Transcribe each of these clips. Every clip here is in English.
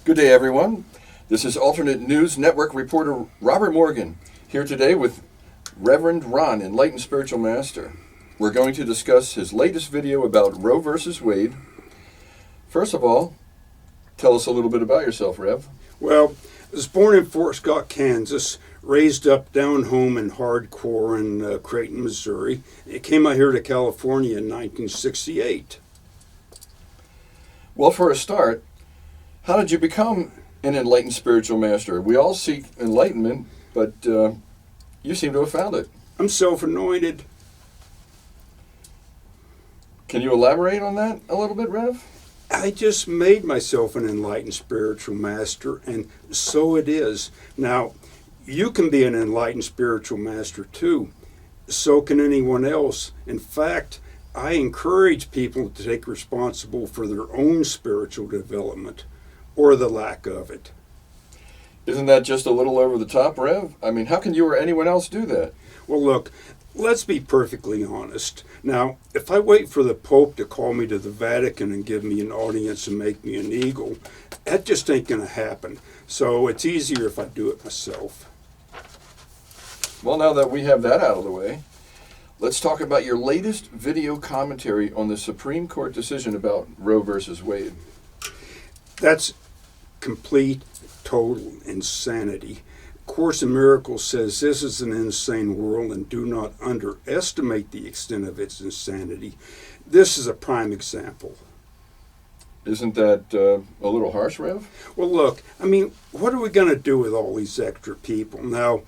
Good day, everyone. This is Alternate News Network reporter Robert Morgan, here today with Reverend Ron, Enlightened Spiritual Master. We're going to discuss his latest video about Roe versus Wade. First of all, tell us a little bit about yourself, Rev. Well, I was born in Fort Scott, Kansas, raised up down home in hardcore in Creighton, Missouri. I came out here to California in 1968. Well, for a start, how did you become an enlightened spiritual master? We all seek enlightenment, but you seem to have found it. I'm self-anointed. Can you elaborate on that a little bit, Rev? I just made myself an enlightened spiritual master, and so it is. Now, you can be an enlightened spiritual master too. So can anyone else. In fact, I encourage people to take responsibility for their own spiritual development, or the lack of it. Isn't that just a little over the top, Rev? I mean, how can you or anyone else do that? Well, look, let's be perfectly honest. Now, if I wait for the Pope to call me to the Vatican and give me an audience and make me an eagle, that just ain't going to happen. So it's easier if I do it myself. Well, now that we have that out of the way, let's talk about your latest video commentary on the Supreme Court decision about Roe versus Wade. That's complete, total insanity. Course in Miracles says this is an insane world, and do not underestimate the extent of its insanity. This is a prime example. Isn't that a little harsh, Rev? Well, look, I mean, what are we going to do with all these extra people? Now,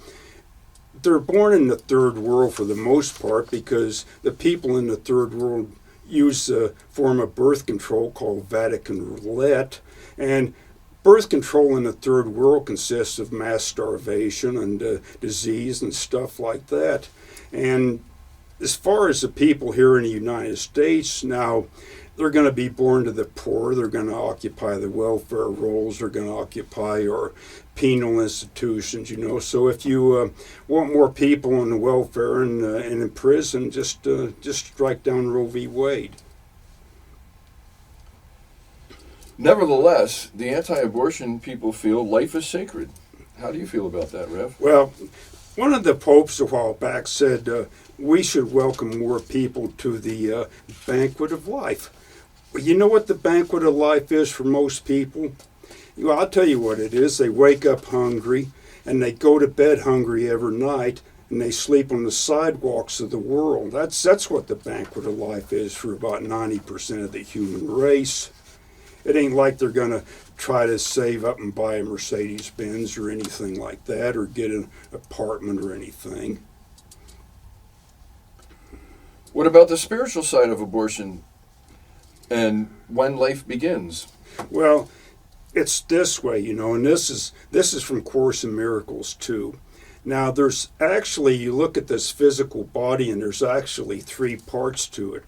they're born in the third world for the most part because the people in the third world use a form of birth control called Vatican roulette, and birth control in the third world consists of mass starvation and disease and stuff like that. And as far as the people here in the United States, now they're going to be born to the poor, they're going to occupy the welfare rolls, they're going to occupy our penal institutions, you know. So if you want more people on the welfare and in prison, just strike down Roe v. Wade. Nevertheless, the anti-abortion people feel life is sacred. How do you feel about that, Rev? Well, one of the popes a while back said we should welcome more people to the banquet of life. Well, you know what the banquet of life is for most people? Well, I'll tell you what it is. They wake up hungry, and they go to bed hungry every night, and they sleep on the sidewalks of the world. That's what the banquet of life is for about 90% of the human race. It ain't like they're going to try to save up and buy a Mercedes-Benz or anything like that, or get an apartment or anything. What about the spiritual side of abortion and when life begins? Well, it's this way, you know, and this is from Course in Miracles too. Now, there's actually, you look at this physical body, and there's actually three parts to it.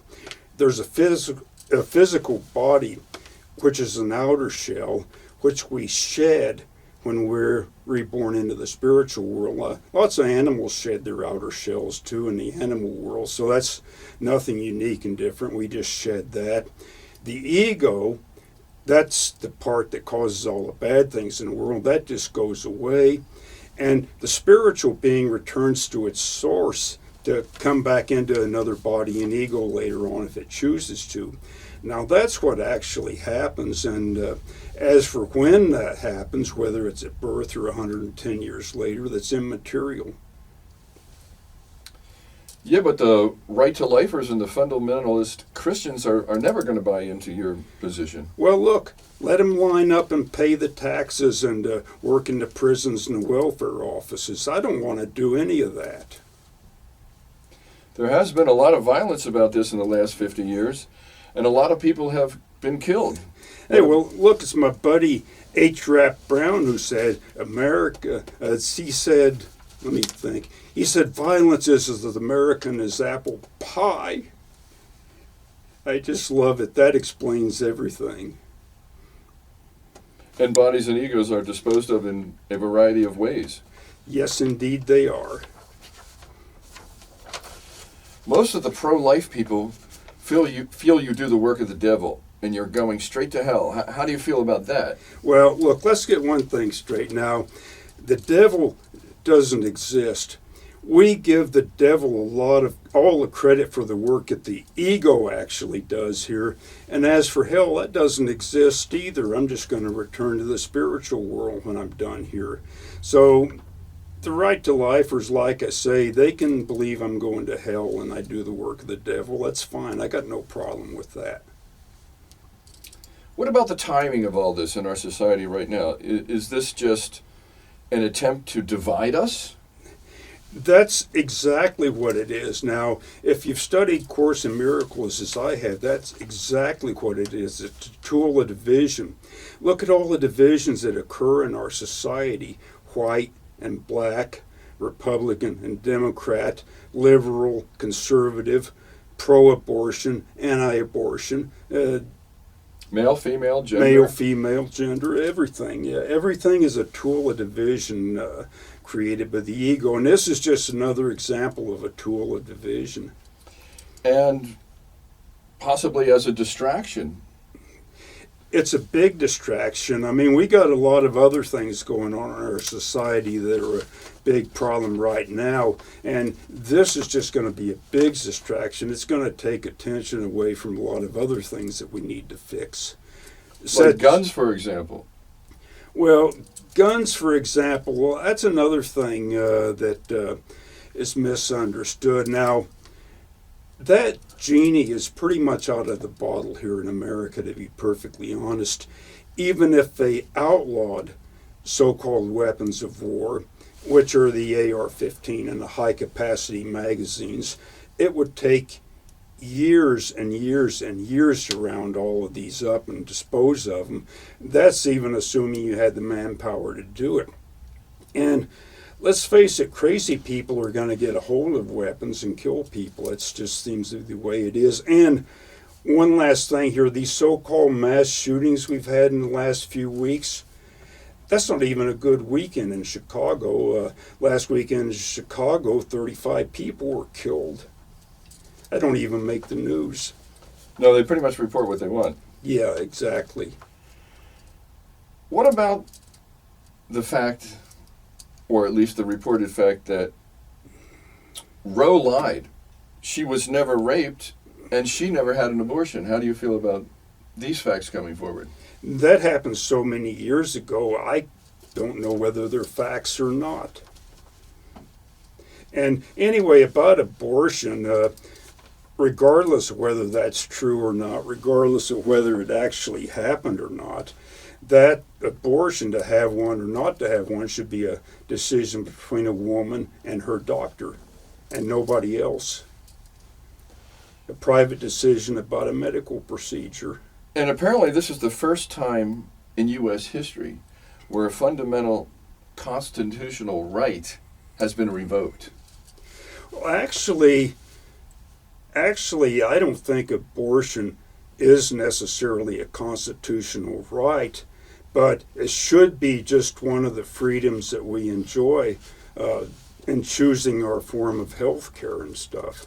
There's a physical body, which is an outer shell, which we shed when we're reborn into the spiritual world. Lots of animals shed their outer shells too in the animal world, so that's nothing unique and different. We just shed that. The ego, that's the part that causes all the bad things in the world. That just goes away. And the spiritual being returns to its source to come back into another body and ego later on if it chooses to. Now, that's what actually happens, and as for when that happens, whether it's at birth or 110 years later, that's immaterial. Yeah, but the right-to-lifers and the fundamentalist Christians are never going to buy into your position. Well, look, let them line up and pay the taxes and work in the prisons and the welfare offices. I don't want to do any of that. There has been a lot of violence about this in the last 50 years. And a lot of people have been killed. Hey, well, look, it's my buddy H. Rap Brown who said, America, he said, let me think, he said, violence is as American as apple pie. I just love it. That explains everything. And bodies and egos are disposed of in a variety of ways. Yes, indeed they are. Most of the pro-life people feel you do the work of the devil. and you're going straight to hell. How do you feel about that? Well, look, let's get one thing straight now. The devil doesn't exist. We give the devil all the credit for the work that the ego actually does here. And as for hell, that doesn't exist either. I'm just going to return to the spiritual world when I'm done here. So the right to lifers, like I say, they can believe I'm going to hell and I do the work of the devil. That's fine. I got no problem with that. What about the timing of all this in our society right now? Is this just an attempt to divide us? That's exactly what it is. Now, if you've studied Course in Miracles as I have, that's exactly what it is. It's a tool of division. Look at all the divisions that occur in our society: white and black, Republican and Democrat, liberal, conservative, pro-abortion, anti-abortion, Male, female, gender? male, female, gender, everything. Yeah, everything is a tool of division created by the ego. And this is just another example of a tool of division. And possibly as a distraction. It's a big distraction. I mean, we got a lot of other things going on in our society that are a big problem right now. And this is just going to be a big distraction. It's going to take attention away from a lot of other things that we need to fix. Like guns, for example. Well, guns, for example, well, that's another thing that is misunderstood. Now, that genie is pretty much out of the bottle here in America, to be perfectly honest. Even if they outlawed so-called weapons of war, which are the AR-15 and the high-capacity magazines, it would take years and years and years to round all of these up and dispose of them. That's even assuming you had the manpower to do it. And let's face it, crazy people are going to get a hold of weapons and kill people. It just seems to be the way it is. And one last thing here, these so-called mass shootings we've had in the last few weeks, that's not even a good weekend in Chicago. Last weekend in Chicago, 35 people were killed. That don't even make the news. No, they pretty much report what they want. Yeah, exactly. What about the fact, or at least the reported fact, that Roe lied? She was never raped, and she never had an abortion. How do you feel about these facts coming forward? That happened so many years ago, I don't know whether they're facts or not. And anyway, about abortion, regardless of whether that's true or not, regardless of whether it actually happened or not, that abortion, to have one or not to have one, should be a decision between a woman and her doctor and nobody else. A private decision about a medical procedure. And apparently this is the first time in U.S. history where a fundamental constitutional right has been revoked. Well, actually, I don't think abortion is necessarily a constitutional right, but it should be just one of the freedoms that we enjoy in choosing our form of health care and stuff.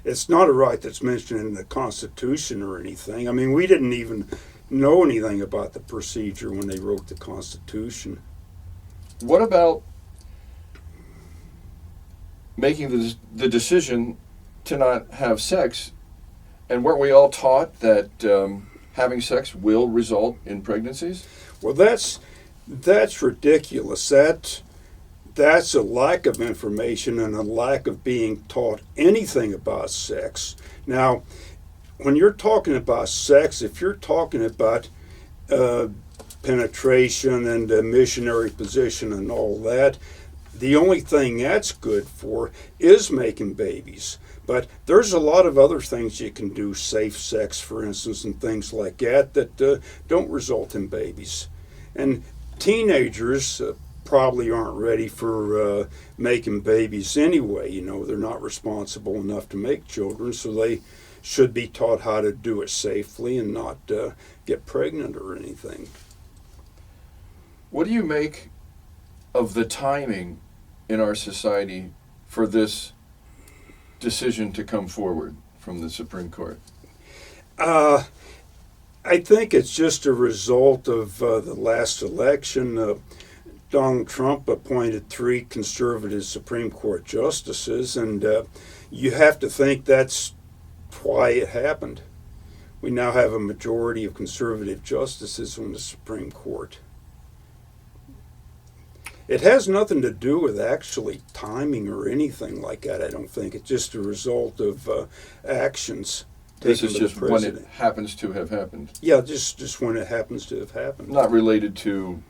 It's not a right that's mentioned in the Constitution or anything. I mean, we didn't even know anything about the procedure when they wrote the Constitution. What about making the decision to not have sex? And weren't we all taught that having sex will result in pregnancies? Well, that's ridiculous. That's a lack of information and a lack of being taught anything about sex. Now, when you're talking about sex, if you're talking about penetration and the missionary position and all that, the only thing that's good for is making babies. But there's a lot of other things you can do, safe sex, for instance, and things like that, that don't result in babies. And teenagers probably aren't ready for making babies anyway. You know, they're not responsible enough to make children, so they should be taught how to do it safely and not get pregnant or anything. What do you make of the timing in our society for this decision to come forward from the Supreme Court? Uh, I think it's just a result of the last election. Donald Trump appointed 3 conservative Supreme Court justices, and you have to think that's why it happened. We now have a majority of conservative justices on the Supreme Court. It has nothing to do with actually timing or anything like that, I don't think. It's just a result of actions This taken is by the just when president. it happens to have happened, Yeah, just when it happens to have happened. not related to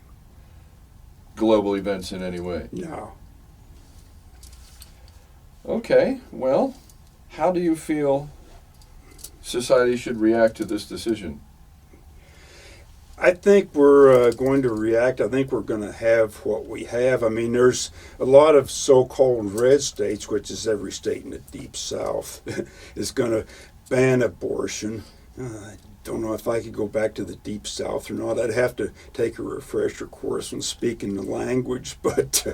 global events in any way. No. Okay, well, how do you feel society should react to this decision? I think we're going to react. I think we're going to have what we have. I mean, there's a lot of so-called red states, which is every state in the Deep South, is going to ban abortion. I don't know if I could go back to the Deep South or not. I'd have to take a refresher course on speaking the language. But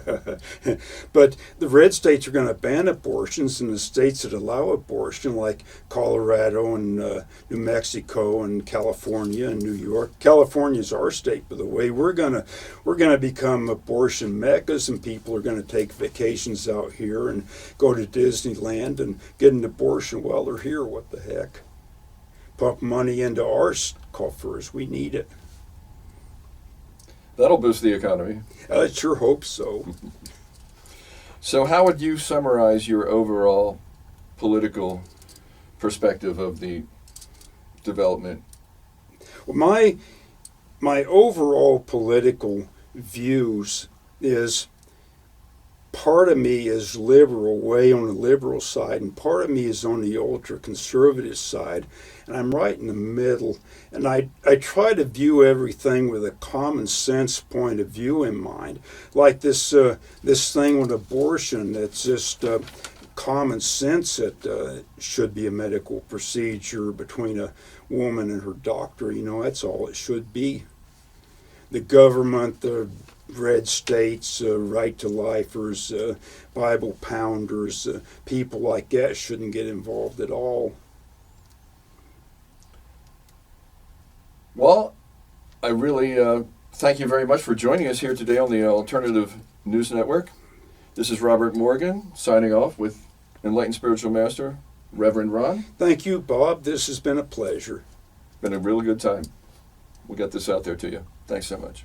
but the red states are going to ban abortions, and the states that allow abortion, like Colorado and New Mexico and California and New York. California's our state, by the way. We're gonna become abortion meccas, and people are going to take vacations out here and go to Disneyland and get an abortion while they're here. What the heck? Pump money into our coffers. We need it. That'll boost the economy. I sure hope so. So how would you summarize your overall political perspective of the development? Well, my overall political views is, part of me is liberal, way on the liberal side, and part of me is on the ultra-conservative side, and I'm right in the middle. And I try to view everything with a common sense point of view in mind. Like this thing with abortion, that's just common sense that should be a medical procedure between a woman and her doctor. You know, that's all it should be. The government, the red states, right to lifers, Bible pounders, people like that shouldn't get involved at all. Well, I really thank you very much for joining us here today on the Alternative News Network. This is Robert Morgan signing off with Enlightened Spiritual Master, Reverend Ron. Thank you, Bob. This has been a pleasure. Been a really good time. We'll get this out there to you. Thanks so much.